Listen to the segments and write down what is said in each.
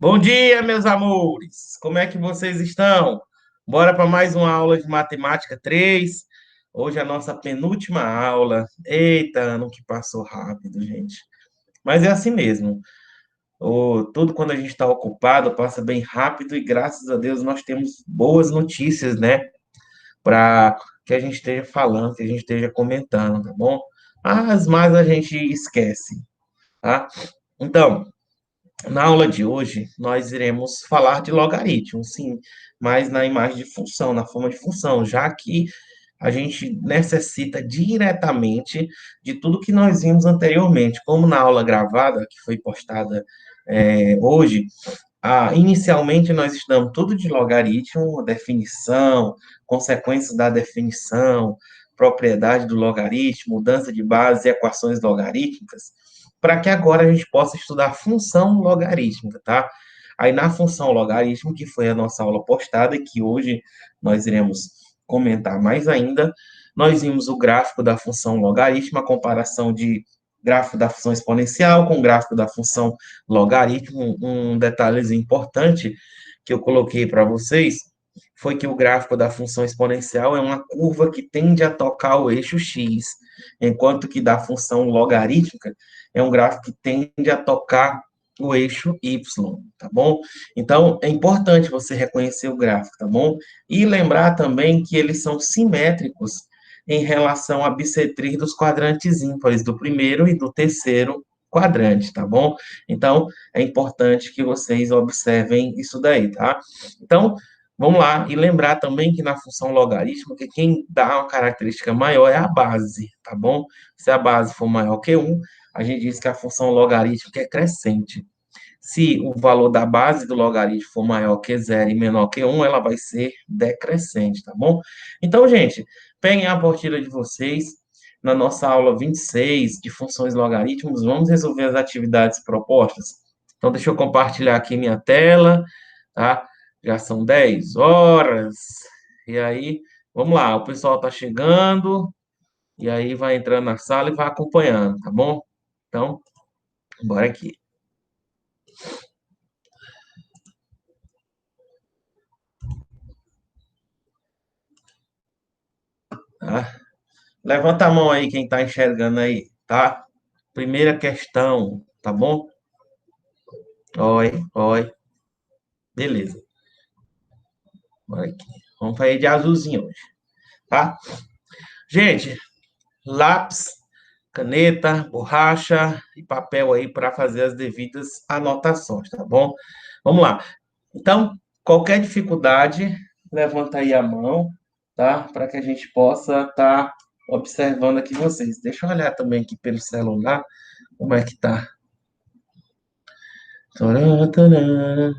Bom dia, meus amores! Como é que vocês estão? Bora para mais uma aula de matemática 3. Hoje é a nossa penúltima aula. Eita, ano que passou rápido, gente. Mas é assim mesmo. Tudo quando a gente está ocupado passa bem rápido e graças a Deus nós temos boas notícias, né? Para que a gente esteja falando, que a gente esteja comentando, tá bom? As mais a gente esquece, tá? Então, na aula de hoje, nós iremos falar de logaritmo, sim, mas na imagem de função, na forma de função, já que a gente necessita diretamente de tudo que nós vimos anteriormente, como na aula gravada, que foi postada hoje. Inicialmente, nós estudamos tudo de logaritmo, definição, consequências da definição, propriedade do logaritmo, mudança de base e equações logarítmicas, para que agora a gente possa estudar função logarítmica, tá? Aí, na função logaritmo, que foi a nossa aula postada, e que hoje nós iremos comentar mais ainda, nós vimos o gráfico da função logaritmo, a comparação de gráfico da função exponencial com o gráfico da função logaritmo. Um detalhezinho importante que eu coloquei para vocês foi que o gráfico da função exponencial é uma curva que tende a tocar o eixo x, enquanto que da função logarítmica é um gráfico que tende a tocar o eixo y, tá bom? Então, é importante você reconhecer o gráfico, tá bom? E lembrar também que eles são simétricos em relação à bissetriz dos quadrantes ímpares, do primeiro e do terceiro quadrante, tá bom? Então, é importante que vocês observem isso daí, tá? Então, vamos lá. E lembrar também que na função logarítmica, quem dá uma característica maior é a base, tá bom? Se a base for maior que 1, a gente diz que a função logarítmica é crescente. Se o valor da base do logaritmo for maior que zero e menor que 1, ela vai ser decrescente, tá bom? Então, gente, peguem a apostila de vocês. Na nossa aula 26 de funções logarítmicos, vamos resolver as atividades propostas. Então, deixa eu compartilhar aqui minha tela, tá? Já são 10 horas. E aí, vamos lá, o pessoal está chegando, e aí vai entrando na sala e vai acompanhando, tá bom? Então, bora aqui. Tá? Levanta a mão aí quem está enxergando aí, tá? Primeira questão, tá bom? Oi, oi. Beleza. Bora aqui. Vamos fazer de azulzinho hoje, tá? Gente, lápis, caneta, borracha e papel aí para fazer as devidas anotações, tá bom? Vamos lá. Então, qualquer dificuldade, levanta aí a mão, tá? Para que a gente possa estar observando aqui vocês. Deixa eu olhar também aqui pelo celular como é que tá. Tarã, tarã.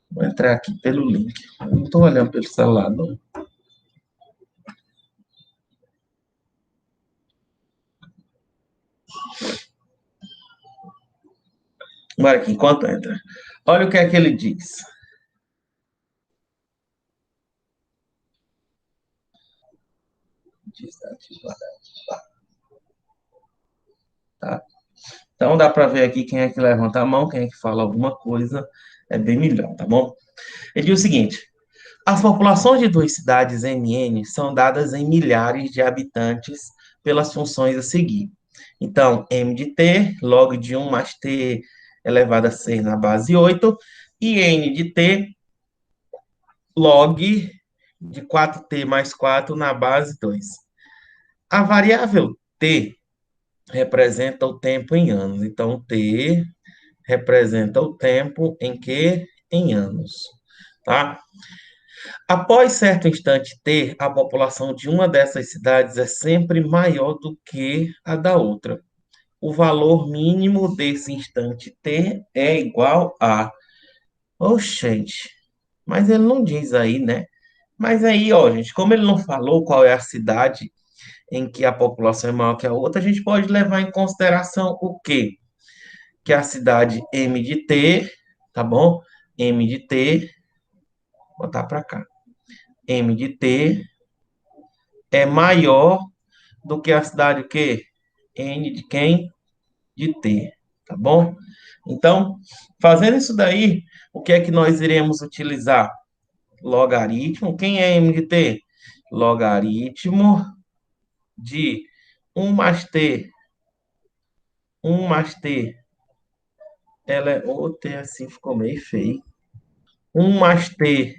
Vou entrar aqui pelo link. Eu não estou olhando pelo celular, não. Bora aqui, enquanto entra. Olha o que é que ele diz. Desativar, tá? Então dá para ver aqui quem é que levanta a mão, quem é que fala alguma coisa. É bem melhor, tá bom? Ele diz o seguinte: as populações de duas cidades MN são dadas em milhares de habitantes pelas funções a seguir. Então, m de t, log de 1 mais t elevado a 6 na base 8, e n de t, log de 4t mais 4 na base 2. A variável t representa o tempo em anos. Então, t representa o tempo em que? Em anos. Tá? Após certo instante T, a população de uma dessas cidades é sempre maior do que a da outra. O valor mínimo desse instante T é igual a. Oxente, mas ele não diz aí, né? Mas aí, ó, gente, como ele não falou qual é a cidade em que a população é maior que a outra, a gente pode levar em consideração o quê? Que a cidade M de T, tá bom? M de T, vou botar para cá. M de T é maior do que a cidade o quê? N de quem? De T. tá bom? Então, fazendo isso daí, o que é que nós iremos utilizar? Logaritmo. Quem é m de t? Logaritmo de 1 mais t. 1 mais t. O t assim ficou meio feio. 1 mais t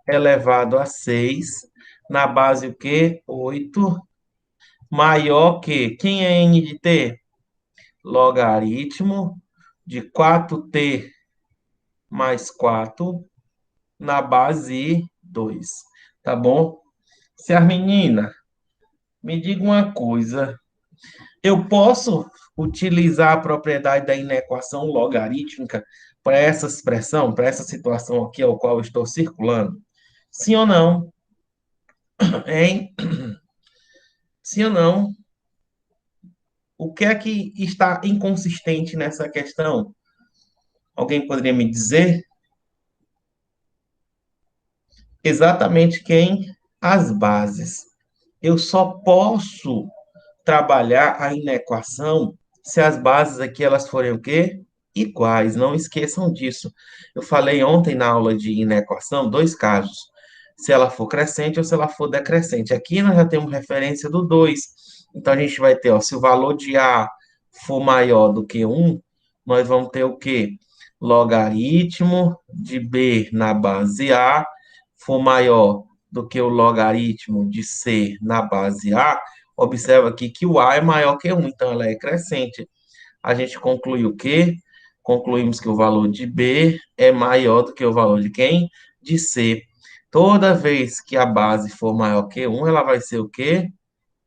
elevado a 6. Na base o quê? 8. Maior que. Quem é n de t? Logaritmo de 4t mais 4 na base 2. Tá bom? Se as meninas, me diga uma coisa. Eu posso utilizar a propriedade da inequação logarítmica para essa expressão, para essa situação aqui ao qual eu estou circulando? Sim ou não? Hein? Sim ou não? O que é que está inconsistente nessa questão? Alguém poderia me dizer? Exatamente quem? As bases. Eu só posso trabalhar a inequação se as bases aqui elas forem o quê? Iguais. Não esqueçam disso. Eu falei ontem na aula de inequação dois casos. Se ela for crescente ou se ela for decrescente. Aqui nós já temos referência do 2. Então a gente vai ter, ó, se o valor de A for maior do que um, nós vamos ter o quê? Logaritmo de B na base A for maior do que o logaritmo de C na base A, observa aqui que o A é maior que 1, então ela é crescente. A gente conclui o quê? Concluímos que o valor de B é maior do que o valor de quem? De C. Toda vez que a base for maior que 1, ela vai ser o quê?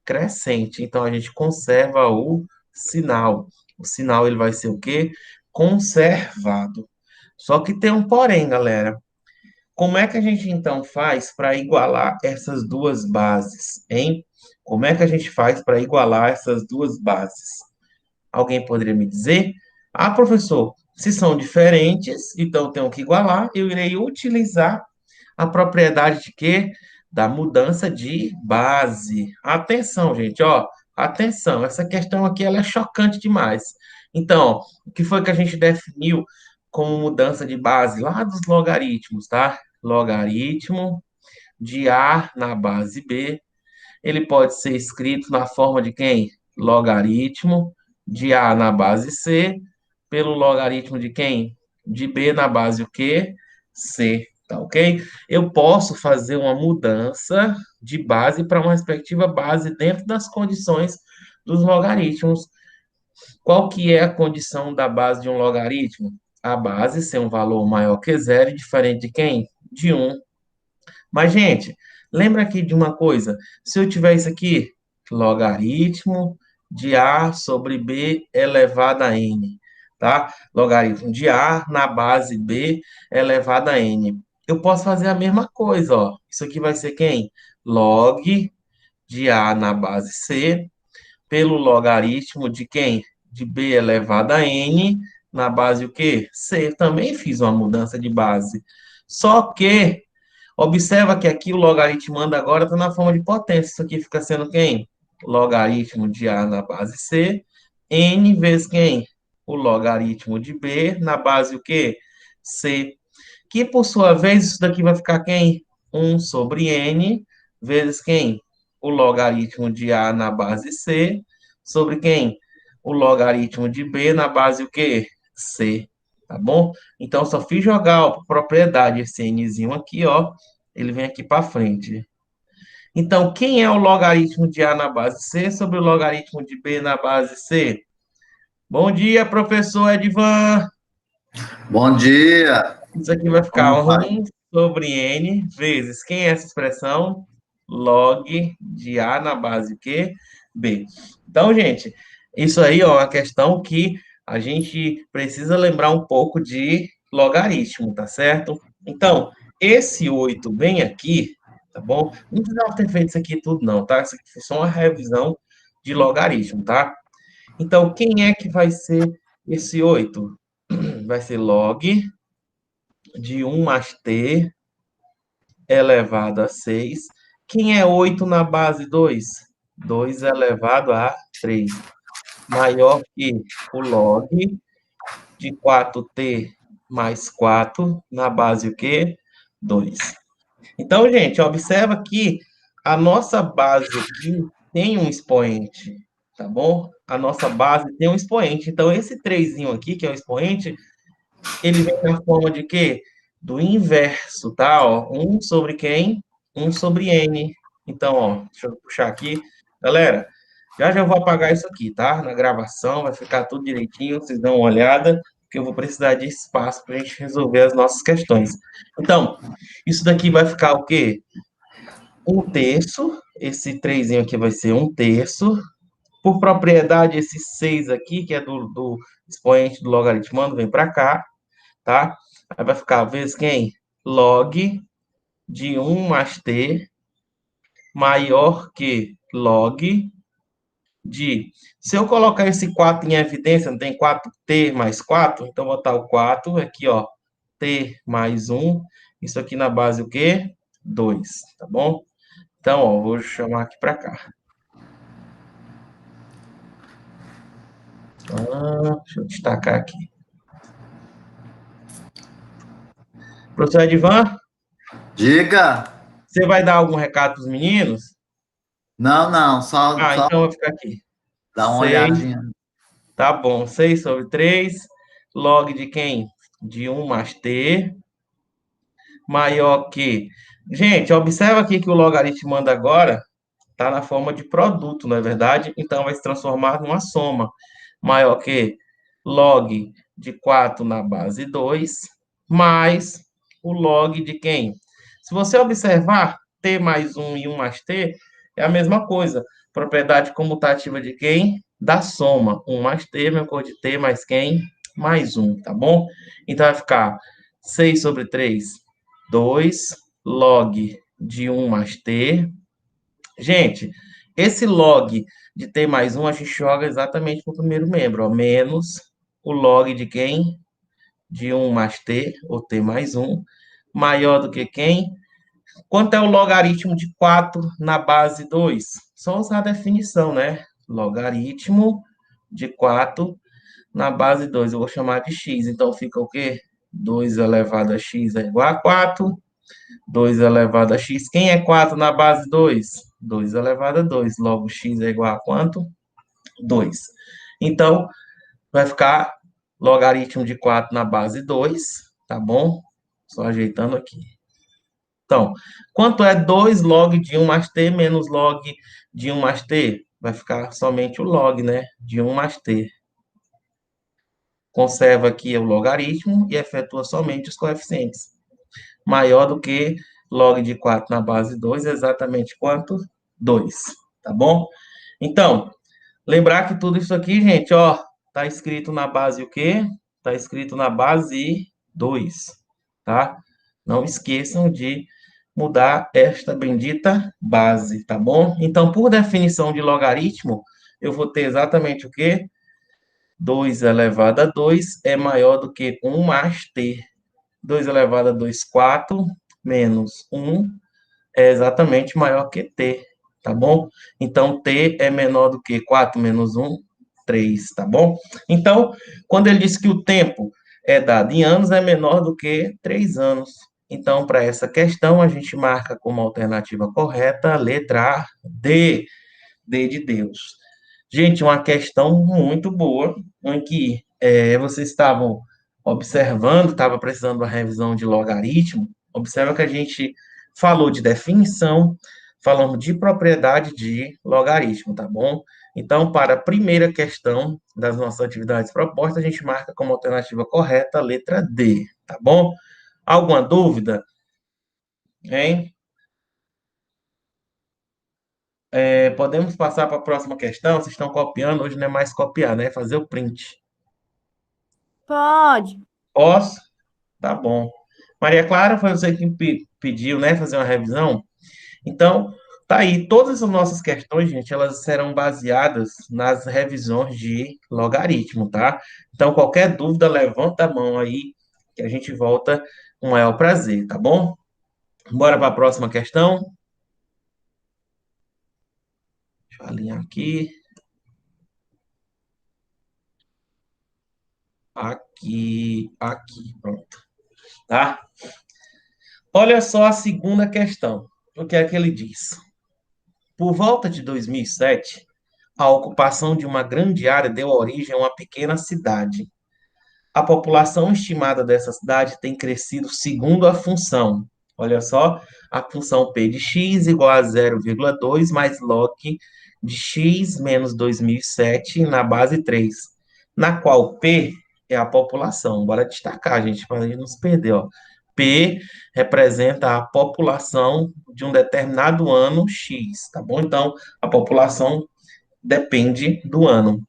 Crescente. Então a gente conserva o sinal. O sinal ele vai ser o quê? Conservado. Só que tem um porém, galera. Como é que a gente então faz para igualar essas duas bases, hein? Como é que a gente faz para igualar essas duas bases? Alguém poderia me dizer? Ah, professor, se são diferentes, então tenho que igualar, eu irei utilizar a propriedade de quê? Da mudança de base. Atenção, gente, ó, atenção, essa questão aqui ela é chocante demais. Então, o que foi que a gente definiu como mudança de base lá dos logaritmos, tá? Logaritmo de A na base B, ele pode ser escrito na forma de quem? Logaritmo de A na base C, pelo logaritmo de quem? De B na base o quê? C, tá ok? Eu posso fazer uma mudança de base para uma respectiva base dentro das condições dos logaritmos. Qual que é a condição da base de um logaritmo? A base ser um valor maior que zero e diferente de quem? De 1. Mas, gente, lembra aqui de uma coisa. Se eu tiver isso aqui, logaritmo de A sobre B elevado a N, tá? Logaritmo de A na base B elevado a N. Eu posso fazer a mesma coisa, ó. Isso aqui vai ser quem? Log de A na base C pelo logaritmo de quem? De B elevado a N na base o quê? C. Também fiz uma mudança de base. Só que observa que aqui o logaritmo anda agora está na forma de potência. Isso aqui fica sendo quem? Logaritmo de A na base C, N vezes quem? O logaritmo de B na base o quê? C. Que por sua vez, isso daqui vai ficar quem? 1 sobre N vezes quem? O logaritmo de A na base C sobre quem? O logaritmo de B na base o quê? C. Tá bom? Então, só fiz jogar, ó, por propriedade esse Nzinho aqui, ó. Ele vem aqui para frente. Então, quem é o logaritmo de A na base C sobre o logaritmo de B na base C? Bom dia, professor Edvan. Bom dia! Isso aqui vai ficar Como vai? 1 sobre N vezes. Quem é essa expressão? Log de A na base Q, B. Então, gente, isso aí ó, é uma questão que a gente precisa lembrar um pouco de logaritmo, tá certo? Então, esse 8 bem aqui, tá bom? Não precisava ter feito isso aqui tudo, não, tá? Isso aqui foi só uma revisão de logaritmo, tá? Então, quem é que vai ser esse 8? Vai ser log de 1 mais t elevado a 6. Quem é 8 na base 2? 2 elevado a 3. maior que o log de 4t mais 4 na base o quê? 2. Então, gente, observa que a nossa base aqui tem um expoente, tá bom? A nossa base tem um expoente. Então, esse 3 aqui, que é o expoente, ele vem na forma de quê? Do inverso, tá? Ó, 1 sobre quem? 1 sobre n. Então, ó, deixa eu puxar aqui. Galera, já já eu vou apagar isso aqui, tá? Na gravação, vai ficar tudo direitinho, vocês dão uma olhada, porque eu vou precisar de espaço para a gente resolver as nossas questões. Então, isso daqui vai ficar o quê? 1 terço, esse 3 aqui vai ser 1 terço. Por propriedade, esse 6 aqui, que é do expoente do logaritmando, vem para cá, tá? Aí vai ficar vezes quem? Log de 1 mais t maior que log de... Se eu colocar esse 4 em evidência, não tem 4t mais 4? Então, vou botar o 4 aqui, ó, t mais 1. Isso aqui na base o quê? 2, tá bom? Então, ó, vou chamar aqui para cá. Deixa eu destacar aqui. Professor Edvan, Diga. você vai dar algum recado para os meninos? Não, não, só Então eu vou ficar aqui. dá uma 6, olhadinha. tá bom. 6 sobre 3, log de quem? De 1 mais t, maior que... Gente, observa aqui que o logaritmo manda agora está na forma de produto, não é verdade? Então vai se transformar numa soma. Maior que log de 4 na base 2, mais o log de quem? Se você observar, t mais 1 e 1 mais t é a mesma coisa. Propriedade comutativa de quem? Da soma. 1 mais t, meu cor de t, mais quem? Mais 1, tá bom? Então vai ficar 6 sobre 3, 2, log de 1 mais t. Gente, esse log de t mais 1, a gente joga exatamente para o primeiro membro, ó, menos o log de quem? De 1 mais t, ou t mais 1, maior do que quem? Quanto é o logaritmo de 4 na base 2? Só usar a definição, né? Logaritmo de 4 na base 2. Eu vou chamar de x. Então, fica o quê? 2 elevado a x é igual a 4. 2 elevado a x. Quem é 4 na base 2? 2 elevado a 2. Logo, x é igual a quanto? 2. Então, vai ficar logaritmo de 4 na base 2, tá bom? Só ajeitando aqui. Então, quanto é 2 log de 1 mais t menos log de 1 mais t? Vai ficar somente o log, né? De 1 mais t. Conserva aqui o logaritmo e efetua somente os coeficientes. Maior do que log de 4 na base 2, exatamente quanto? 2, tá bom? Então, lembrar que tudo isso aqui, gente, ó, tá escrito na base o quê? Tá escrito na base 2, tá? Não esqueçam de mudar esta bendita base, tá bom? Então, por definição de logaritmo, eu vou ter exatamente o quê? 2 elevado a 2 é maior do que 1 mais t. 2 elevado a 2, 4, menos 1 é exatamente maior que t, tá bom? Então, t é menor do que 4 menos 1, 3, tá bom? Então, quando ele diz que o tempo é dado em anos, é menor do que 3 anos. Então, para essa questão, a gente marca como alternativa correta a letra A, D, D de Deus. Gente, uma questão muito boa, em que vocês estavam observando, estava precisando de uma revisão de logaritmo. Observa que a gente falou de definição, falamos de propriedade de logaritmo, tá bom? Então, para a primeira questão das nossas atividades propostas, a gente marca como alternativa correta a letra D, tá bom? Alguma dúvida? Hein? Podemos passar para a próxima questão? Vocês estão copiando, hoje não é mais copiar, né? Fazer o print. Pode. Posso? Tá bom. Maria Clara, foi você que pediu, né, fazer uma revisão? Então, tá aí. Todas as nossas questões, gente, elas serão baseadas nas revisões de logaritmo, tá? Então, qualquer dúvida, levanta a mão aí, que a gente volta com o maior prazer, tá bom? Bora para a próxima questão. Deixa eu alinhar aqui. aqui, pronto, tá? Olha só a segunda questão. O que é que ele diz? Por volta de 2007, a ocupação de uma grande área deu origem a uma pequena cidade. A população estimada dessa cidade tem crescido segundo a função. Olha só, a função P de x igual a 0,2 mais log de x menos 2007 na base 3, na qual P é a população. Bora destacar, gente, para a gente não se perder, ó. P representa a população de um determinado ano X, tá bom? Então, a população depende do ano.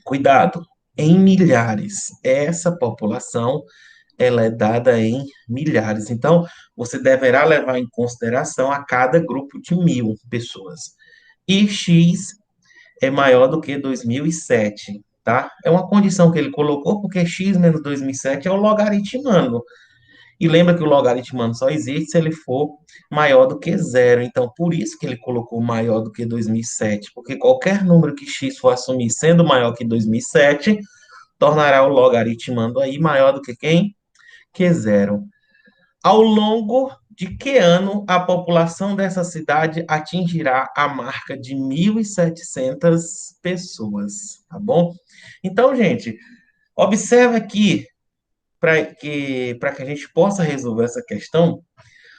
Cuidado, em milhares. Essa população, ela é dada em milhares. Então, você deverá levar em consideração a cada grupo de 1.000 pessoas. E X é maior do que 2007, tá? É uma condição que ele colocou, porque X menos 2007 é o logaritmando. E lembra que o logaritmando só existe se ele for maior do que zero. Então, por isso que ele colocou maior do que 2007, porque qualquer número que x for assumir sendo maior que 2007, tornará o logaritmando aí maior do que quem? Que zero. Ao longo de que ano a população dessa cidade atingirá a marca de 1.700 pessoas, tá bom? Então, gente, observa aqui para que a gente possa resolver essa questão,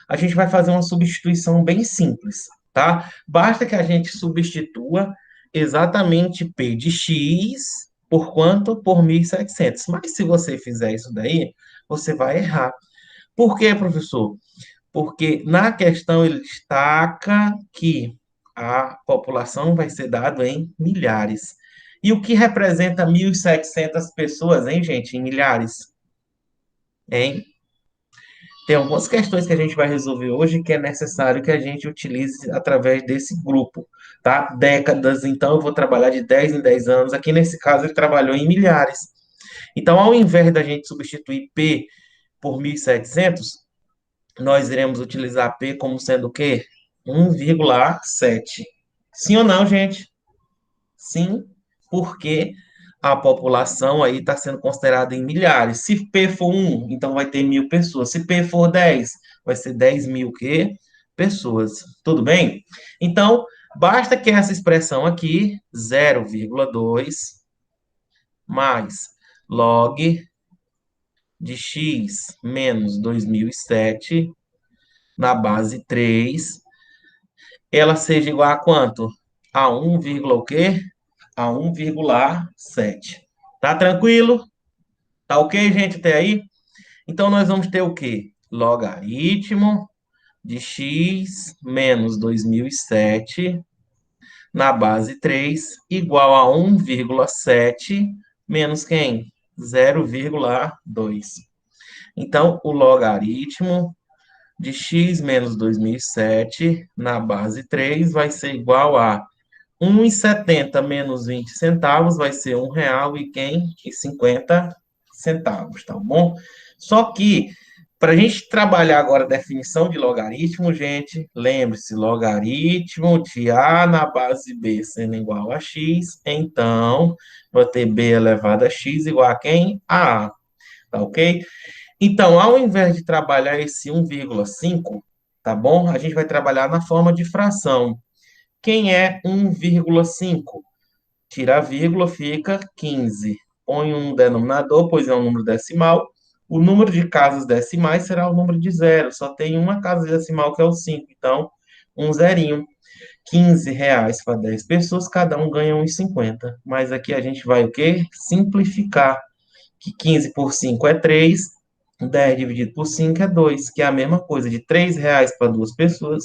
a gente vai fazer uma substituição bem simples, tá? Basta que a gente substitua exatamente P de X por quanto? Por 1.700. Mas se você fizer isso daí, você vai errar. Por quê, professor? Porque na questão ele destaca que a população vai ser dada em milhares. E o que representa 1.700 pessoas, hein, gente, em milhares? Hein? Tem algumas questões que a gente vai resolver hoje que é necessário que a gente utilize através desse grupo, tá? Décadas, então eu vou trabalhar de 10 em 10 anos. Aqui nesse caso ele trabalhou em milhares. Então, ao invés da gente substituir P por 1.700, nós iremos utilizar P como sendo o quê? 1,7. Sim ou não, gente? Sim, porque a população aí está sendo considerada em milhares. Se P for 1, então vai ter 1.000 pessoas. Se P for 10, vai ser 10.000 quê? Pessoas. Tudo bem? Então, basta que essa expressão aqui, 0,2 mais log de x menos 2007 na base 3, ela seja igual a quanto? A 1, o quê? A 1,7. Tá tranquilo? Tá ok, gente, até aí? Então, nós vamos ter o quê? Logaritmo de x menos 2007 na base 3 igual a 1,7 menos quem? 0,2. Então, o logaritmo de x menos 2007 na base 3 vai ser igual a 1,70 menos 20 centavos vai ser R$ 1 e quem? E 50 centavos, tá bom? Só que, para a gente trabalhar agora a definição de logaritmo, gente, lembre-se, logaritmo de A na base B sendo igual a x, então, vai ter B elevado a x igual a quem? A, tá ok? Então, ao invés de trabalhar esse 1,5, tá bom? A gente vai trabalhar na forma de fração. Quem é 1,5? Tira a vírgula, fica 15. Põe um denominador, pois é um número decimal. O número de casas decimais será o número de zero. Só tem uma casa decimal que é o 5. Então, um zerinho. R$ 15 para 10 pessoas, cada um ganha 1,50. Mas aqui a gente vai o quê? Simplificar. Que 15 por 5 é 3, 10 dividido por 5 é 2, que é a mesma coisa, de R$ 3 para duas pessoas,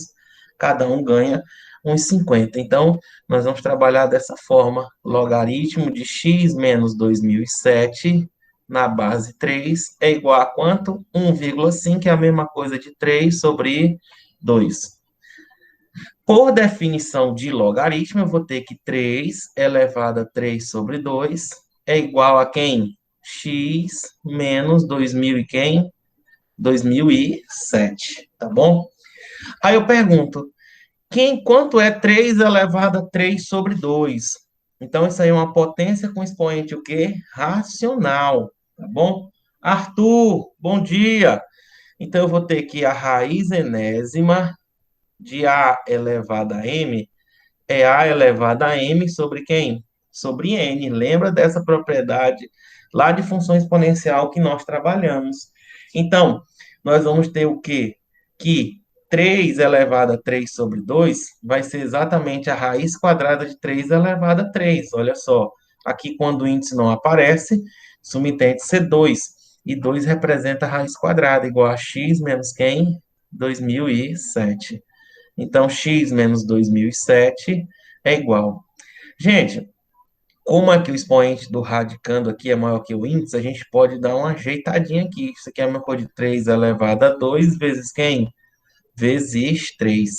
cada um ganha 1,50. Então, nós vamos trabalhar dessa forma, logaritmo de x menos 2007 na base 3 é igual a quanto? 1,5 é a mesma coisa de 3 sobre 2. Por definição de logaritmo, eu vou ter que 3 elevado a 3 sobre 2 é igual a quem? X menos 2000 e quem? 2007, tá bom? Aí eu pergunto, quanto é 3 elevado a 3 sobre 2? Então, isso aí é uma potência com expoente o quê? Racional. tá bom? Arthur, bom dia. Então, eu vou ter aqui a raiz enésima de A elevado a M, é A elevado a M sobre quem? Sobre N. Lembra dessa propriedade lá de função exponencial que nós trabalhamos. Então, nós vamos ter o quê? Que 3 elevado a 3 sobre 2 vai ser exatamente a raiz quadrada de 3 elevado a 3. Olha só, aqui quando o índice não aparece, subentende ser 2. E 2 representa a raiz quadrada, igual a x menos quem? 2007. Então, x menos 2007 é igual. Gente, como aqui o expoente do radicando aqui é maior que o índice, a gente pode dar uma ajeitadinha aqui. Isso aqui é uma coisa de 3 elevado a 2 vezes quem? Vezes 3.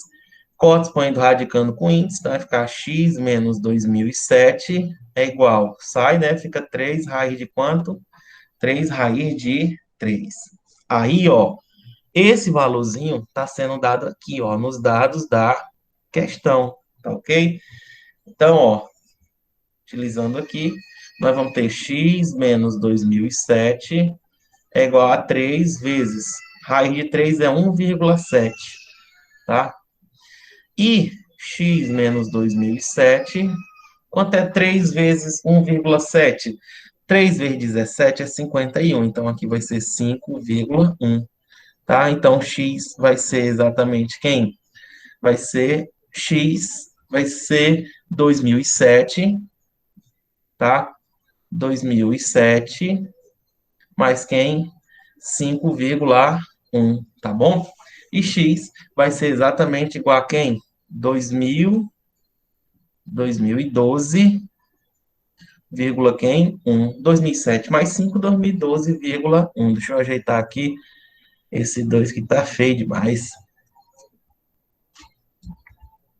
Corta o expoente do radicando com índice, então vai ficar x menos 2007 é igual. Sai, né? Fica 3 raiz de quanto? 3 raiz de 3. Aí, ó, esse valorzinho está sendo dado aqui, ó, nos dados da questão, tá ok? Então, ó, utilizando aqui, nós vamos ter x menos 2007 é igual a 3 vezes, raiz de 3 é 1,7, tá? E x menos 2007, quanto é 3 vezes 1,7? 3 vezes 17 é 51, então aqui vai ser 5,1, tá? Então, x vai ser exatamente quem? Vai ser x, vai ser 2007, tá? 2007 mais quem? 5,1, tá bom? E x vai ser exatamente igual a quem? 2012, vírgula quem? 1. 2007 mais 5, 2012, vírgula 1. Deixa eu ajeitar aqui esse 2 que tá feio demais,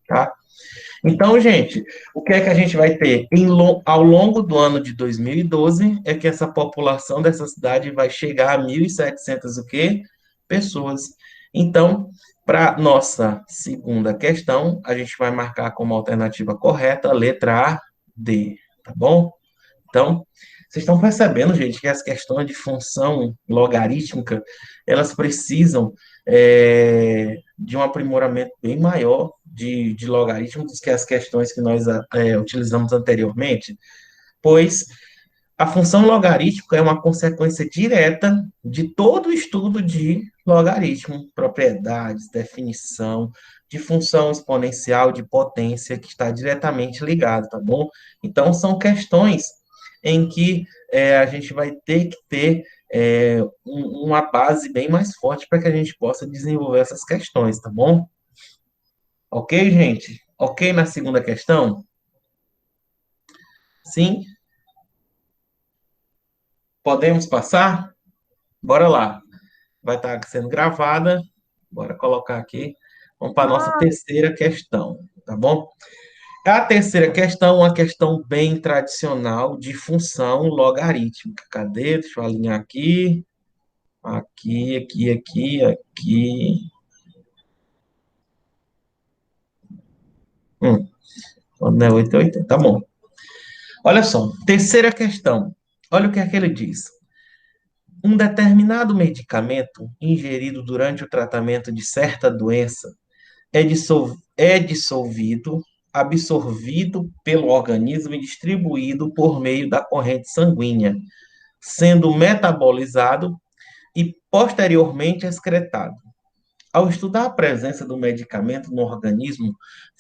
tá? Então, gente, o que é que a gente vai ter ao longo do ano de 2012 é que essa população dessa cidade vai chegar a 1.700 o quê? Pessoas. Então, para nossa segunda questão, a gente vai marcar como alternativa correta a letra A, D, tá bom? Então, vocês estão percebendo, gente, que as questões de função logarítmica, elas precisam de um aprimoramento bem maior de logaritmos que as questões que nós utilizamos anteriormente, pois a função logarítmica é uma consequência direta de todo o estudo de logaritmo, propriedades, definição, de função exponencial, de potência, que está diretamente ligado, tá bom? Então, são questões em que a gente vai ter que ter uma base bem mais forte para que a gente possa desenvolver essas questões, tá bom? Ok, gente? Ok na segunda questão? Sim? Podemos passar? Bora lá. Vai estar sendo gravada. Bora colocar aqui. Vamos para a nossa terceira questão, tá bom? A terceira questão, uma questão bem tradicional de função logarítmica. Cadê? Deixa eu alinhar aqui. Aqui. Não é 880? Tá bom. Olha só, terceira questão. Olha o que é que ele diz. Um determinado medicamento ingerido durante o tratamento de certa doença é dissolvido, absorvido pelo organismo e distribuído por meio da corrente sanguínea, sendo metabolizado e posteriormente excretado. Ao estudar a presença do medicamento no organismo,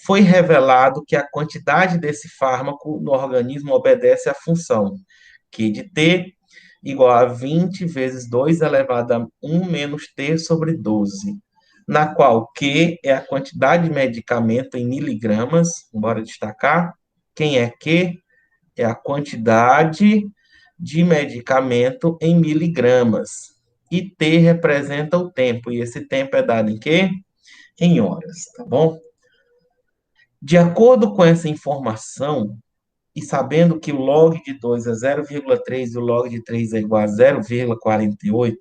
foi revelado que a quantidade desse fármaco no organismo obedece à função Q de T igual a 20 vezes 2 elevado a 1 menos T sobre 12, na qual Q é a quantidade de medicamento em miligramas, bora destacar. Quem é Q? É a quantidade de medicamento em miligramas. E T representa o tempo, e esse tempo é dado em quê? Em horas, tá bom? De acordo com essa informação, e sabendo que o log de 2 é 0,3 e o log de 3 é igual a 0,48,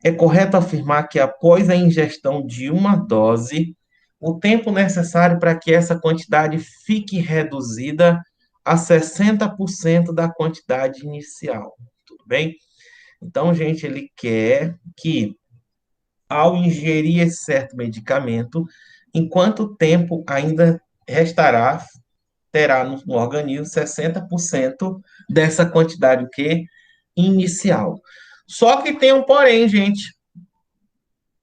é correto afirmar que após a ingestão de uma dose, o tempo necessário para que essa quantidade fique reduzida a 60% da quantidade inicial. Tudo bem? Então, gente, ele quer que, ao ingerir esse certo medicamento, em quanto tempo ainda restará, terá no organismo 60% dessa quantidade o quê? Inicial. Só que tem um porém, gente.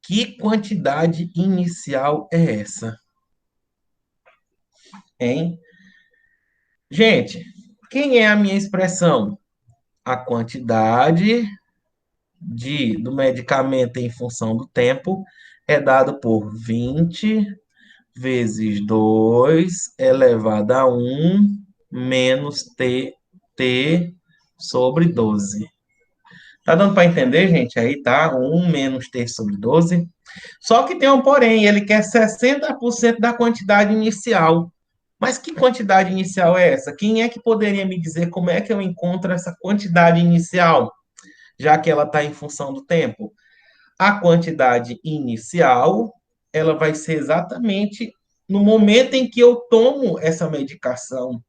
Que quantidade inicial é essa? Hein? Gente, quem é a minha expressão? A quantidade do medicamento em função do tempo é dado por 20 vezes 2 elevado a 1 menos t sobre 12. Tá dando para entender, gente? Aí tá 1 menos t sobre 12. Só que tem um porém, ele quer 60% da quantidade inicial. Mas que quantidade inicial é essa? Quem é que poderia me dizer como é que eu encontro essa quantidade inicial, já que ela está em função do tempo? A quantidade inicial, ela vai ser exatamente no momento em que eu tomo essa medicação.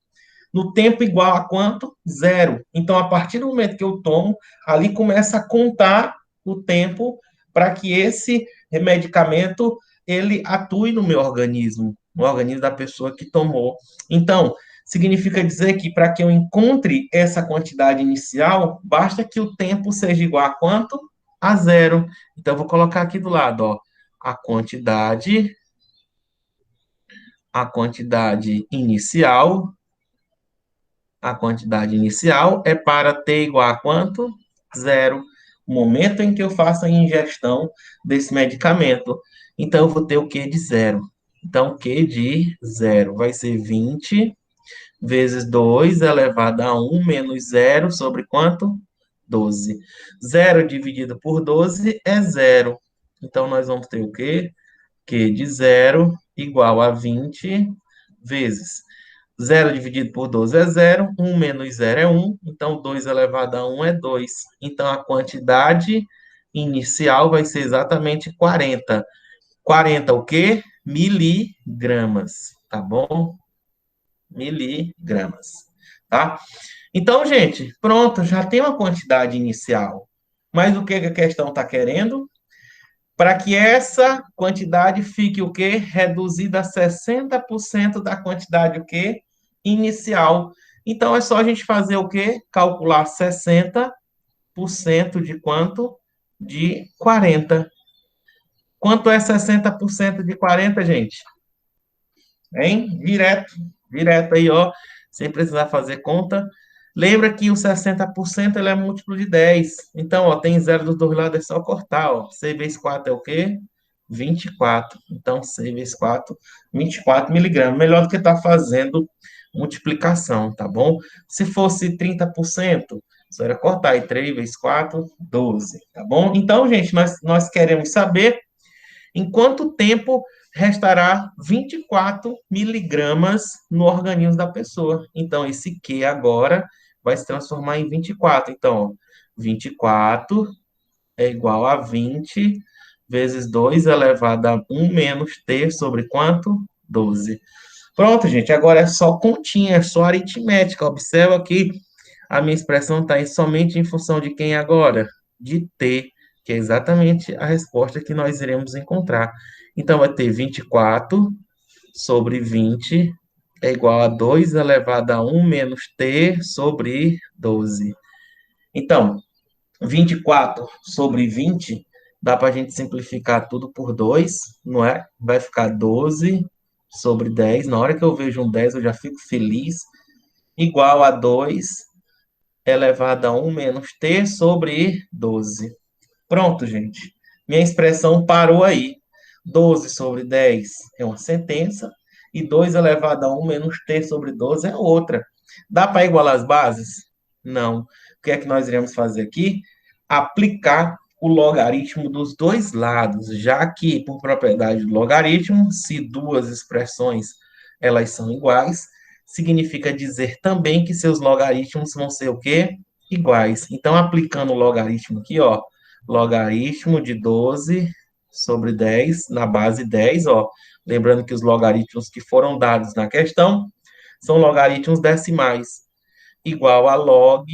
No tempo igual a quanto? Zero. Então, a partir do momento que eu tomo, ali começa a contar o tempo para que esse medicamento ele atue no meu organismo, no organismo da pessoa que tomou. Então, significa dizer que para que eu encontre essa quantidade inicial, basta que o tempo seja igual a quanto? A zero. Então, eu vou colocar aqui do lado, ó, a quantidade inicial. A quantidade inicial é para t igual a quanto? Zero. O momento em que eu faço a ingestão desse medicamento. Então, eu vou ter o Q de zero. Então, Q de zero vai ser 20 vezes 2 elevado a 1 menos zero sobre quanto? 12. Zero dividido por 12 é zero. Então, nós vamos ter o quê? Q de zero igual a 20 vezes zero dividido por 12 é zero, 1 menos zero é 1, então 2 elevado a 1 é 2. Então, a quantidade inicial vai ser exatamente 40. 40 o quê? Miligramas, tá bom? Miligramas, tá? Então, gente, pronto, já tem uma quantidade inicial. Mas o que a questão está querendo? Para que essa quantidade fique o quê? Reduzida a 60% da quantidade o quê? Inicial. Então é só a gente fazer o quê? Calcular 60% de quanto? De 40. Quanto é 60% de 40, gente? Hein? Direto, direto aí, ó, sem precisar fazer conta. Lembra que o 60% ele é múltiplo de 10. Então, ó, tem zero dos dois lados, é só cortar, ó. 6 vezes 4 é o quê? 24. Então, 6 vezes 4, 24 miligramas. Melhor do que estar fazendo multiplicação, tá bom? Se fosse 30%, só era cortar aí 3 vezes 4, 12, tá bom? Então, gente, nós queremos saber em quanto tempo restará 24 miligramas no organismo da pessoa. Então, esse Q agora vai se transformar em 24. Então, 24 é igual a 20 vezes 2 elevado a 1 menos t sobre quanto? 12. Pronto, gente, agora é só continha, é só aritmética. Observa que a minha expressão está somente em função de quem agora? De t, que é exatamente a resposta que nós iremos encontrar. Então, vai ter 24 sobre 20 é igual a 2 elevado a 1 menos t sobre 12. Então, 24 sobre 20, dá para a gente simplificar tudo por 2, não é? Vai ficar 12 sobre 10. Na hora que eu vejo um 10, eu já fico feliz. Igual a 2 elevado a 1 menos t sobre 12. Pronto, gente. Minha expressão parou aí. 12 sobre 10 é uma sentença e 2 elevado a 1 menos t sobre 12 é outra. Dá para igualar as bases? Não. O que é que nós iremos fazer aqui? Aplicar o logaritmo dos dois lados, já que, por propriedade do logaritmo, se duas expressões elas são iguais, significa dizer também que seus logaritmos vão ser o quê? Iguais. Então, aplicando o logaritmo aqui, ó, logaritmo de 12 sobre 10 na base 10, ó. Lembrando que os logaritmos que foram dados na questão são logaritmos decimais, igual a log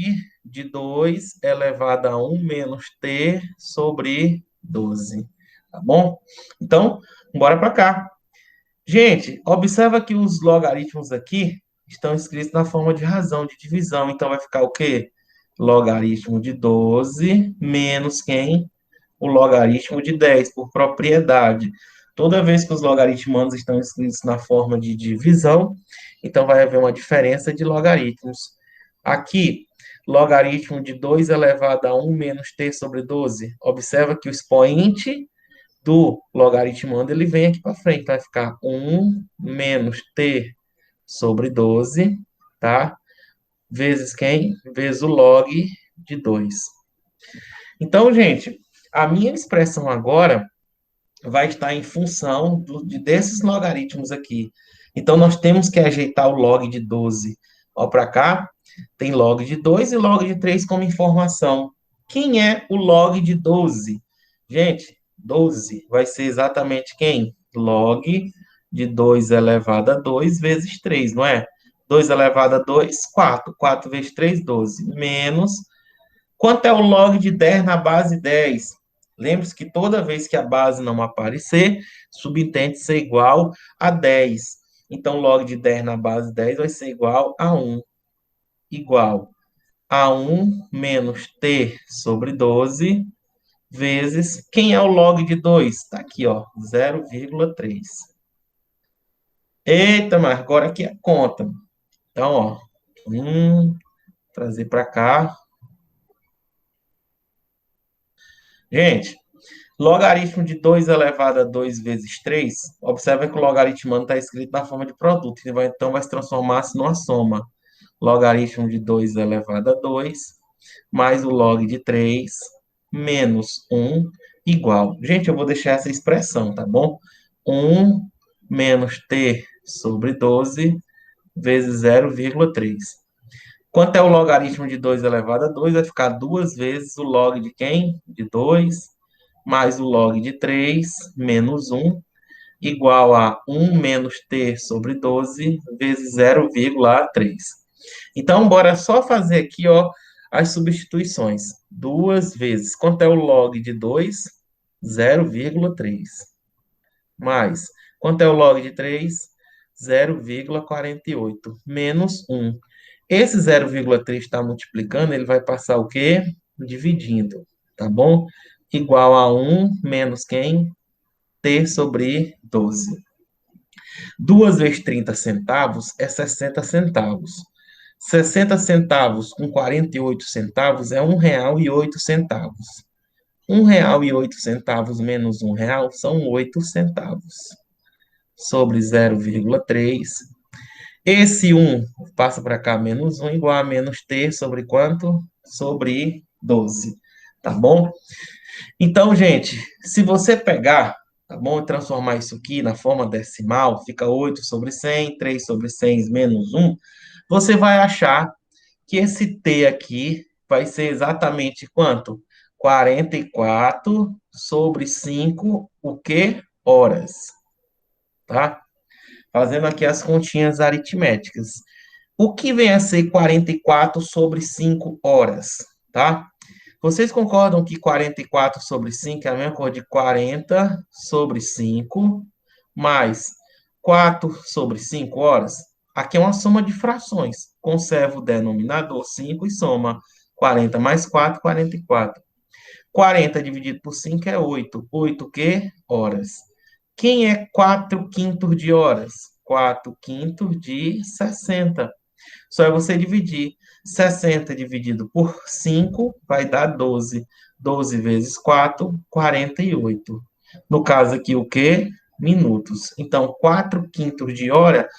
de 2 elevado a 1 menos t sobre 12. Tá bom? Então, bora para cá. Gente, observa que os logaritmos aqui estão escritos na forma de razão, de divisão. Então, vai ficar o quê? Logaritmo de 12 menos quem? O logaritmo de 10, por propriedade. Toda vez que os logaritmandos estão escritos na forma de divisão, então vai haver uma diferença de logaritmos. Aqui, logaritmo de 2 elevado a 1 menos t sobre 12. Observa que o expoente do logaritmando, ele vem aqui para frente, vai ficar 1 menos t sobre 12, tá? Vezes quem? Vezes o log de 2. Então, gente, a minha expressão agora vai estar em função desses logaritmos aqui. Então, nós temos que ajeitar o log de 12. Ó, para cá, tem log de 2 e log de 3 como informação. Quem é o log de 12? Gente, 12 vai ser exatamente quem? Log de 2 elevado a 2 vezes 3, não é? 2 elevado a 2, 4. 4 vezes 3, 12. Menos. Quanto é o log de 10 na base 10? Lembre-se que toda vez que a base não aparecer, subentende ser igual a 10. Então, log de 10 na base 10 vai ser igual a 1. Igual a 1 menos t sobre 12 vezes... Quem é o log de 2? Está aqui, ó, 0,3. Eita, mas agora aqui é a conta. Então, ó, trazer para cá. Gente, logaritmo de 2 elevado a 2 vezes 3, observa que o logaritmando está escrito na forma de produto, então vai se transformar-se numa soma. Logaritmo de 2 elevado a 2, mais o log de 3, menos 1, igual. Gente, eu vou deixar essa expressão, tá bom? 1 menos t sobre 12 vezes 0,3. Quanto é o logaritmo de 2 elevado a 2? Vai ficar duas vezes o log de quem? De 2 mais o log de 3, menos 1, igual a 1 menos t sobre 12 vezes 0,3. Então, bora só fazer aqui, ó, as substituições. Duas vezes. Quanto é o log de 2? 0,3. Mais. Quanto é o log de 3? 0,48. Menos 1. Esse 0,3 está multiplicando, ele vai passar o quê? Dividindo, tá bom? Igual a 1 menos quem? T sobre 12. 2 vezes 30 centavos é 60 centavos. 60 centavos com 48 centavos é R$ 1,08. R$ 1,08 menos R$ 1 são 8 centavos. Sobre 0,3. Esse 1 passa para cá, menos 1, igual a menos t sobre quanto? Sobre 12. Tá bom? Então, gente, se você pegar, tá bom, e transformar isso aqui na forma decimal, fica 8 sobre 100, 3 sobre 100 menos 1, você vai achar que esse t aqui vai ser exatamente quanto? 44 sobre 5, o quê? Horas, tá? Fazendo aqui as continhas aritméticas. O que vem a ser 44 sobre 5 horas, tá? Vocês concordam que 44 sobre 5 é a mesma coisa de 40 sobre 5 mais 4 sobre 5 horas? Aqui é uma soma de frações. Conserva o denominador 5 e soma 40 mais 4, 44. 40 dividido por 5 é 8. 8 o quê? Horas. Quem é 4 quintos de horas? 4 quintos de 60. Só é você dividir. 60 dividido por 5 vai dar 12. 12 vezes 4, 48. No caso aqui, o quê? Minutos. Então, 4 quintos de hora,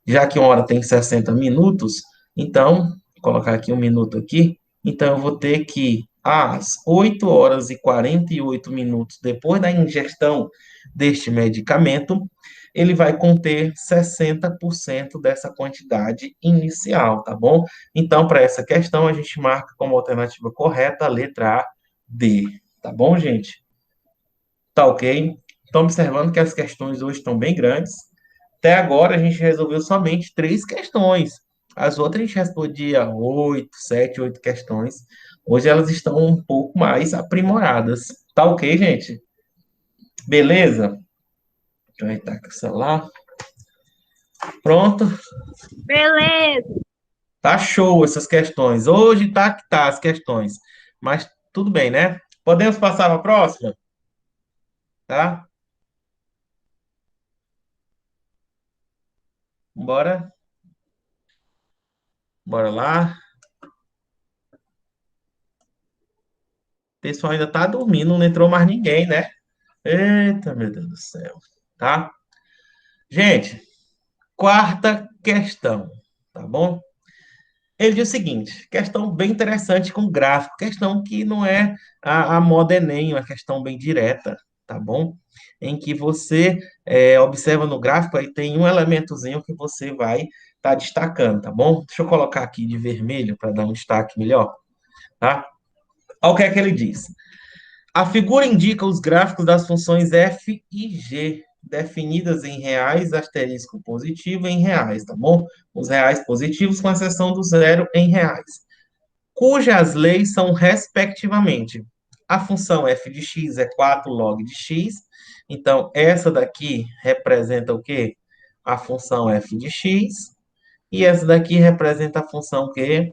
já que uma hora tem 60 minutos, então, vou colocar aqui um minuto aqui, então eu vou ter que, às 8 horas e 48 minutos depois da ingestão deste medicamento, ele vai conter 60% dessa quantidade inicial, tá bom? Então, para essa questão, a gente marca como alternativa correta a letra A, D, tá bom, gente? Tá ok? Estão observando que as questões hoje estão bem grandes. Até agora, a gente resolveu somente 3 questões. As outras a gente respondia 8, 7, 8 questões. Hoje elas estão um pouco mais aprimoradas. Tá ok, gente? Beleza? Aproveitar aqui o celular. Pronto. Beleza. Tá show essas questões. Hoje tá que tá as questões. Mas tudo bem, né? Podemos passar para a próxima? Tá? Bora. Bora lá. O pessoal ainda tá dormindo, não entrou mais ninguém, né? Eita, meu Deus do céu. Tá? Gente, quarta questão. Tá bom? Ele diz o seguinte, questão bem interessante com gráfico, questão que não é a moda Enem, uma questão bem direta, tá bom? Em que você observa no gráfico, aí tem um elementozinho que você vai estar destacando, tá bom? Deixa eu colocar aqui de vermelho para dar um destaque melhor, tá? Olha o que é que ele diz. A figura indica os gráficos das funções f e g, definidas em reais, asterisco positivo em reais, tá bom? Os reais positivos com exceção do zero em reais, cujas leis são, respectivamente, a função f de x é 4 log de x, então essa daqui representa o quê? A função f de x, e essa daqui representa a função o quê?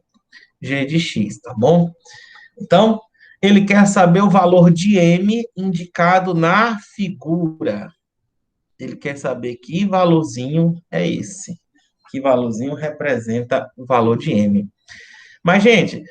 G de x, tá bom? Então, ele quer saber o valor de m indicado na figura. Ele quer saber que valorzinho é esse. Que valorzinho representa o valor de m. Mas, gente,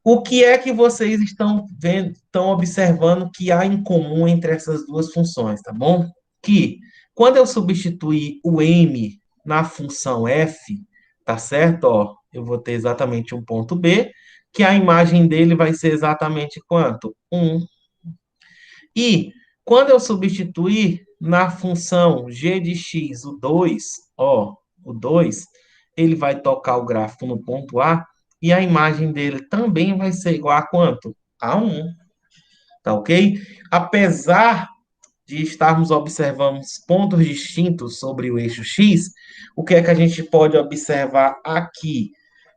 o que é que vocês estão vendo, estão observando que há em comum entre essas duas funções, tá bom? Que quando eu substituir o m na função f, tá certo? Ó, eu vou ter exatamente um ponto B, que a imagem dele vai ser exatamente quanto? 1. E quando eu substituir na função g de x o 2, ó, o 2, ele vai tocar o gráfico no ponto A e a imagem dele também vai ser igual a quanto? A 1. Tá ok? Apesar de estarmos observando pontos distintos sobre o eixo x, o que é que a gente pode observar aqui?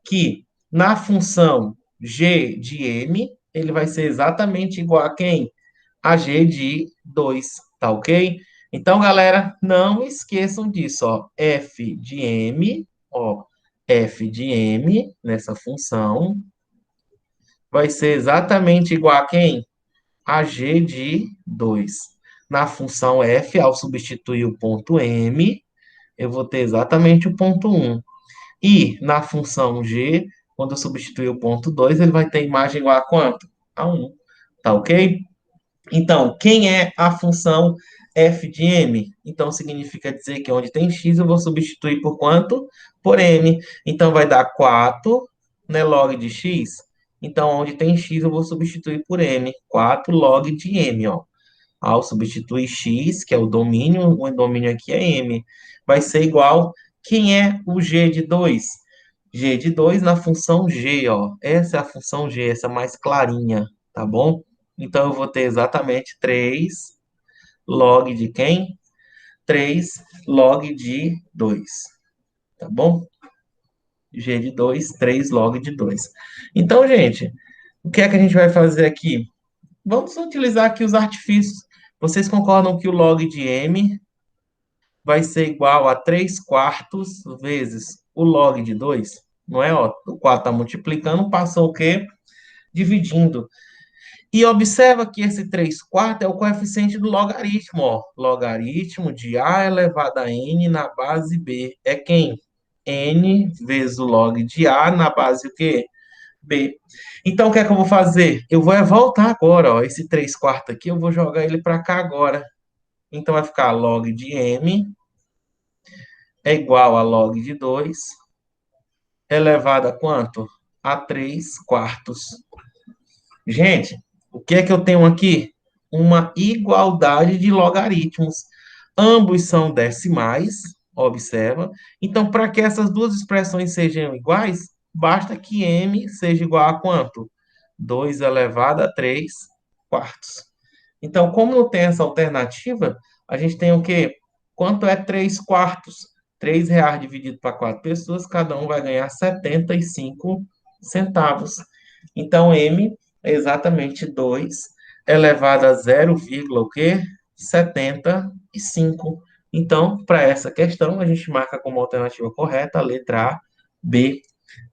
Que na função g de m, ele vai ser exatamente igual a quem? A g de 2, tá ok? Então, galera, não esqueçam disso, ó. F de m, ó, f de m nessa função vai ser exatamente igual a quem? A g de 2. Na função f, ao substituir o ponto m, eu vou ter exatamente o ponto 1. E na função g, quando eu substituir o ponto 2, ele vai ter imagem igual a quanto? A 1. Tá ok? Então, quem é a função f de m? Então, significa dizer que onde tem x, eu vou substituir por quanto? Por m. Então, vai dar 4, né, log de x. Então, onde tem x, eu vou substituir por m. 4 log de m, ó. Ao substituir x, que é o domínio aqui é m, vai ser igual, quem é o g de 2? G de 2 na função g, ó. Essa é a função g, essa mais clarinha, tá bom? Então, eu vou ter exatamente 3 log de quem? 3 log de 2, tá bom? G de 2, 3 log de 2. Então, gente, o que é que a gente vai fazer aqui? Vamos utilizar aqui os artifícios. Vocês concordam que o log de m vai ser igual a 3 quartos vezes o log de 2? Não é? Ó, o 4 está multiplicando, passou o quê? Dividindo. E observa que esse 3 quartos é o coeficiente do logaritmo, ó. Logaritmo de a elevado a n na base b. É quem? N vezes o log de a na base o quê? B. Então, o que é que eu vou fazer? Eu vou voltar agora, ó. Esse 3 quartos aqui, eu vou jogar ele para cá agora. Então, vai ficar log de m é igual a log de 2 elevado a quanto? A 3 quartos. Gente, o que é que eu tenho aqui? Uma igualdade de logaritmos. Ambos são decimais, observa. Então, para que essas duas expressões sejam iguais, basta que m seja igual a quanto? 2 elevado a 3 quartos. Então, como não tem essa alternativa, a gente tem o quê? Quanto é 3 quartos? R$ 3 dividido para 4 pessoas, cada um vai ganhar 75 centavos. Então, M é exatamente 2 elevado a 0, o quê? 75. Então, para essa questão, a gente marca como alternativa correta a letra A, B.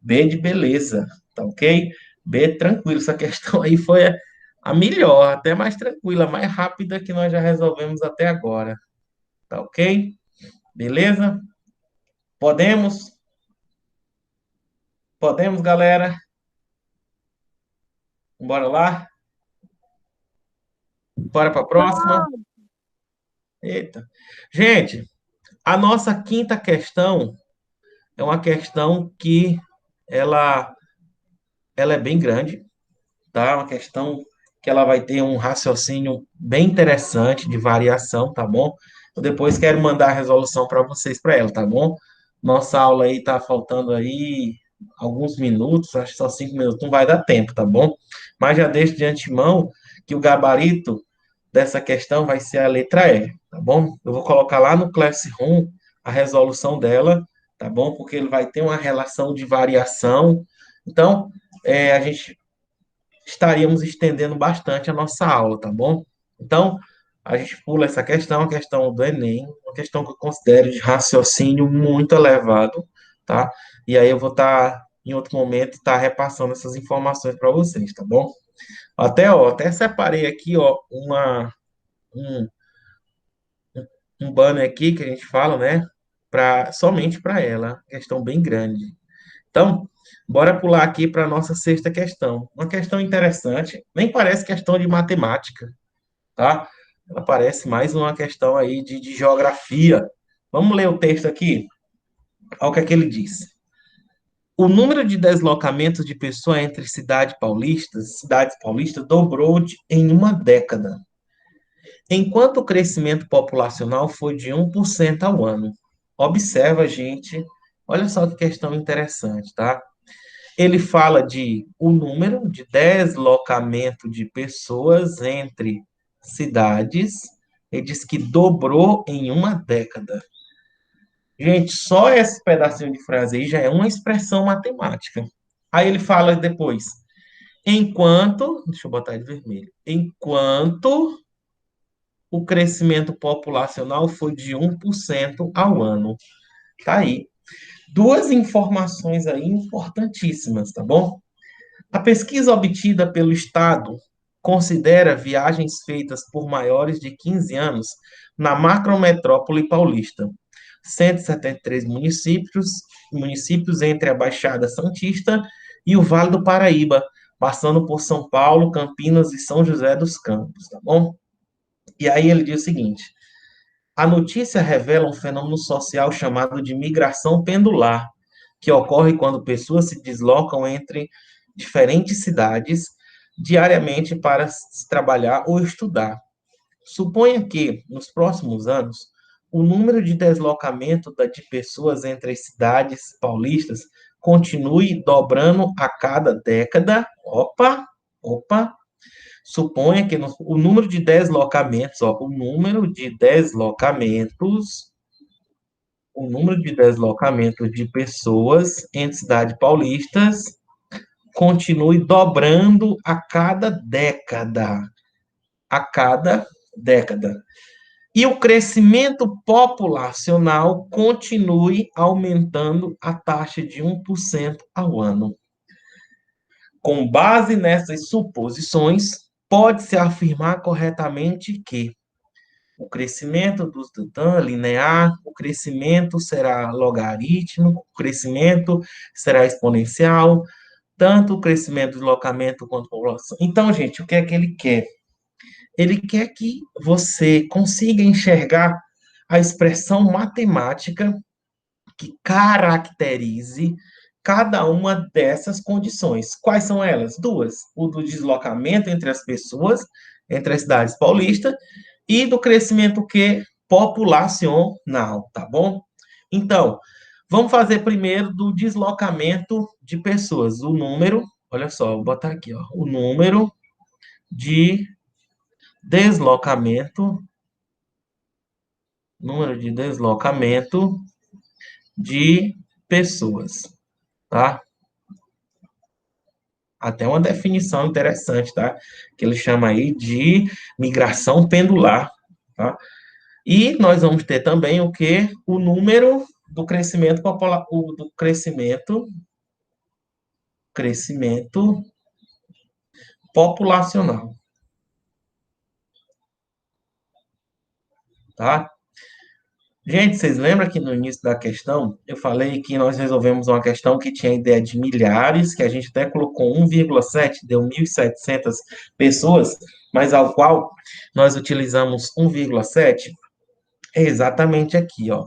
B de beleza, tá ok? B, tranquilo. Essa questão aí foi a melhor, até mais tranquila, mais rápida que nós já resolvemos até agora, tá ok? Beleza? Podemos? Podemos, galera? Bora lá? Bora para a próxima? Eita. Gente, a nossa quinta questão é uma questão que ela, ela é bem grande, tá? Uma questão que ela vai ter um raciocínio bem interessante de variação, tá bom? Eu depois quero mandar a resolução para vocês para ela, tá bom? Nossa aula aí tá faltando aí alguns minutos, acho que só 5 minutos, não vai dar tempo, tá bom? Mas já deixo de antemão que o gabarito dessa questão vai ser a letra E, tá bom? Eu vou colocar lá no Classroom a resolução dela, tá bom? Porque ele vai ter uma relação de variação. Então, a gente estaríamos estendendo bastante a nossa aula, tá bom? Então, a gente pula essa questão, a questão do Enem, uma questão que eu considero de raciocínio muito elevado, tá? E aí eu vou estar, em outro momento, estar repassando essas informações para vocês, tá bom? Até separei aqui, ó, um, um banner aqui que a gente fala, né? Somente para ela, questão bem grande. Então, bora pular aqui para a nossa sexta questão. Uma questão interessante, nem parece questão de matemática, tá? Ela parece mais uma questão aí de geografia. Vamos ler o texto aqui? Olha o que é que ele diz. O número de deslocamentos de pessoas entre cidades paulistas dobrou em uma década, enquanto o crescimento populacional foi de 1% ao ano. Observa, gente, olha só que questão interessante, tá? Ele fala de o número de deslocamento de pessoas entre cidades. Ele diz que dobrou em uma década. Gente, só esse pedacinho de frase aí já é uma expressão matemática. Aí ele fala depois, deixa eu botar de vermelho, enquanto o crescimento populacional foi de 1% ao ano. Tá aí. Duas informações aí importantíssimas, tá bom? A pesquisa obtida pelo Estado considera viagens feitas por maiores de 15 anos na macrometrópole paulista, 173 municípios entre a Baixada Santista e o Vale do Paraíba, passando por São Paulo, Campinas e São José dos Campos, tá bom? E aí ele diz o seguinte: a notícia revela um fenômeno social chamado de migração pendular, que ocorre quando pessoas se deslocam entre diferentes cidades diariamente para trabalhar ou estudar. Suponha que, nos próximos anos, o número de deslocamento de pessoas entre as cidades paulistas continue dobrando a cada década. Opa, opa. Suponha que o número de deslocamentos, ó, o número de deslocamentos de pessoas entre cidades paulistas continue dobrando a cada década. A cada década. E o crescimento populacional continue aumentando a taxa de 1% ao ano. Com base nessas suposições, pode-se afirmar corretamente que o crescimento do linear, o crescimento será logarítmico, o crescimento será exponencial, tanto o crescimento do deslocamento quanto a população. Então, gente, o que é que ele quer? Ele quer que você consiga enxergar a expressão matemática que caracterize cada uma dessas condições. Quais são elas? Duas: o do deslocamento entre as pessoas, entre as cidades paulistas, e do crescimento que populacional, tá bom? Então, vamos fazer primeiro do deslocamento de pessoas. O número, olha só, vou botar aqui, ó, o número de deslocamento, número de deslocamento de pessoas, tá? Até uma definição interessante, tá? Que ele chama aí de migração pendular, tá? E nós vamos ter também o que? O número do crescimento popular, do crescimento populacional, tá? Gente, vocês lembram que no início da questão eu falei que nós resolvemos uma questão que tinha ideia de milhares, que a gente até colocou 1,7, deu 1.700 pessoas, mas ao qual nós utilizamos 1,7? É exatamente aqui, ó.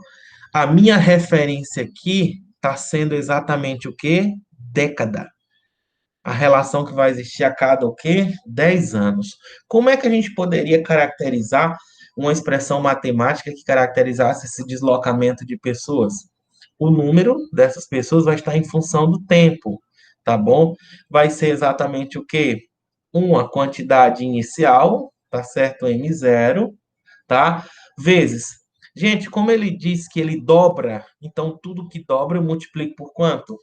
A minha referência aqui está sendo exatamente o quê? Década. A relação que vai existir a cada o quê? 10 anos. Como é que a gente poderia caracterizar uma expressão matemática que caracterizasse esse deslocamento de pessoas? O número dessas pessoas vai estar em função do tempo, tá bom? Vai ser exatamente o quê? Uma quantidade inicial, tá certo? M0, tá? Vezes. Gente, como ele diz que ele dobra, então tudo que dobra eu multiplico por quanto?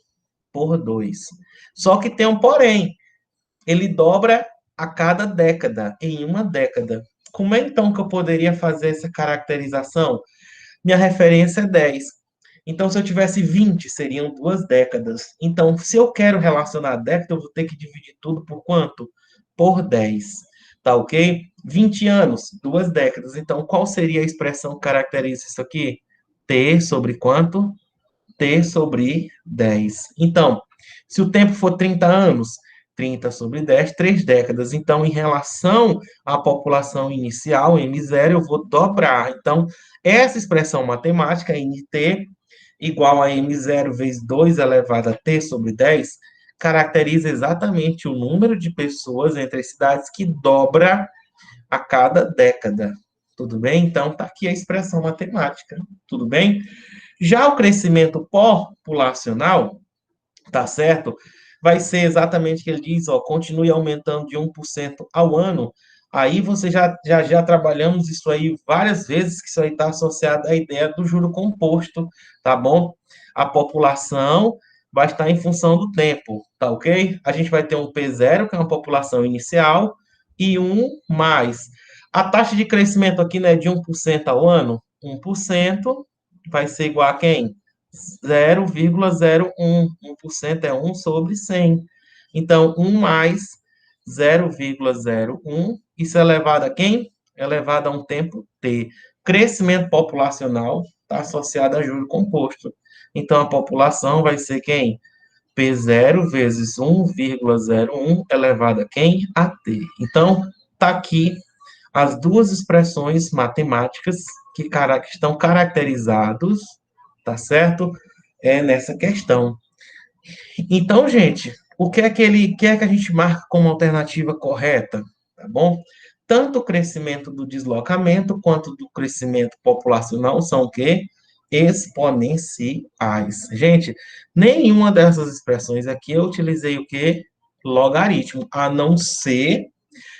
Por 2. Só que tem um porém. Ele dobra a cada década, em uma década. Como é então que eu poderia fazer essa caracterização? Minha referência é 10. Então, se eu tivesse 20, seriam 2 décadas. Então, se eu quero relacionar a década, eu vou ter que dividir tudo por quanto? Por 10. Tá ok? 20 anos, 2 décadas. Então, qual seria a expressão que caracteriza isso aqui? T sobre quanto? T sobre 10. Então, se o tempo for 30 anos, 30 sobre 10, 3 décadas. Então, em relação à população inicial, M0, eu vou dobrar. Então, essa expressão matemática, NT, igual a M0 vezes 2 elevado a T sobre 10, caracteriza exatamente o número de pessoas entre as cidades que dobra a cada década. Tudo bem? Então, está aqui a expressão matemática. Tudo bem? Já o crescimento populacional, tá certo? Vai ser exatamente o que ele diz, ó, continue aumentando de 1% ao ano. Aí você já trabalhamos isso aí várias vezes, que isso aí está associado à ideia do juro composto, tá bom? A população vai estar em função do tempo, tá ok? A gente vai ter um P0, que é uma população inicial, e um mais. A taxa de crescimento aqui não é de 1% ao ano? 1% vai ser igual a quem? 0,01. 1% é 1 sobre 100. Então, 1 mais 0,01, isso é elevado a quem? É elevado a um tempo t. Crescimento populacional está associado a juro composto. Então, a população vai ser quem? P0 vezes 1,01 elevado a quem? A t. Então, está aqui as duas expressões matemáticas que estão caracterizados, tá certo? Nessa questão. Então, gente, o que é que ele quer que a gente marque como alternativa correta, tá bom? Tanto o crescimento do deslocamento quanto do crescimento populacional são o quê? Exponenciais. Gente, nenhuma dessas expressões aqui eu utilizei o quê? Logaritmo, a não ser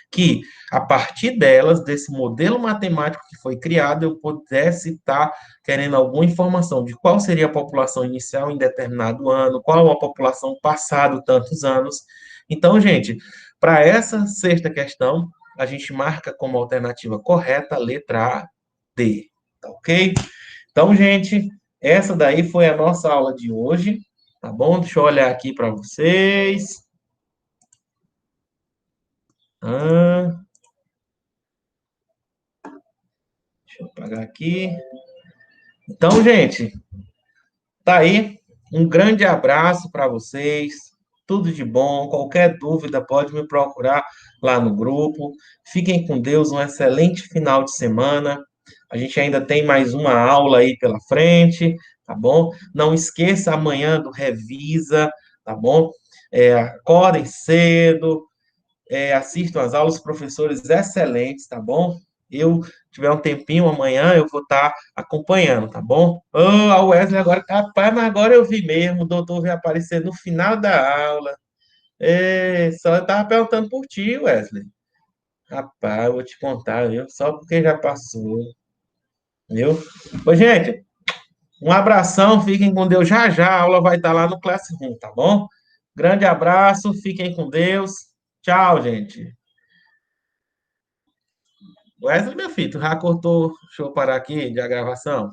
que, a partir delas, desse modelo matemático que foi criado, eu pudesse estar querendo alguma informação de qual seria a população inicial em determinado ano, qual a população passado tantos anos. Então, gente, para essa sexta questão, a gente marca como alternativa correta a letra A, D, tá ok? Então, gente, essa daí foi a nossa aula de hoje, tá bom? Deixa eu olhar aqui para vocês. Ah, deixa eu apagar aqui. Então, gente, tá aí. Um grande abraço para vocês. Tudo de bom. Qualquer dúvida, pode me procurar lá no grupo. Fiquem com Deus. Um excelente final de semana. A gente ainda tem mais uma aula aí pela frente, tá bom? Não esqueça amanhã do Revisa, tá bom? Acordem cedo, assistam às aulas, professores excelentes, tá bom? Eu tiver um tempinho amanhã, eu vou estar acompanhando, tá bom? Oh, a Wesley agora, rapaz, mas agora eu vi mesmo, o doutor veio aparecer no final da aula. Só eu estava perguntando por ti, Wesley. Rapaz, eu vou te contar, viu? Só porque já passou, viu? Ô, gente, Um abração, fiquem com Deus. Já já a aula vai estar lá no Classroom, tá bom? Grande abraço, fiquem com Deus. Tchau, gente. Wesley, meu filho, tu já cortou? Deixa eu parar aqui de a gravação.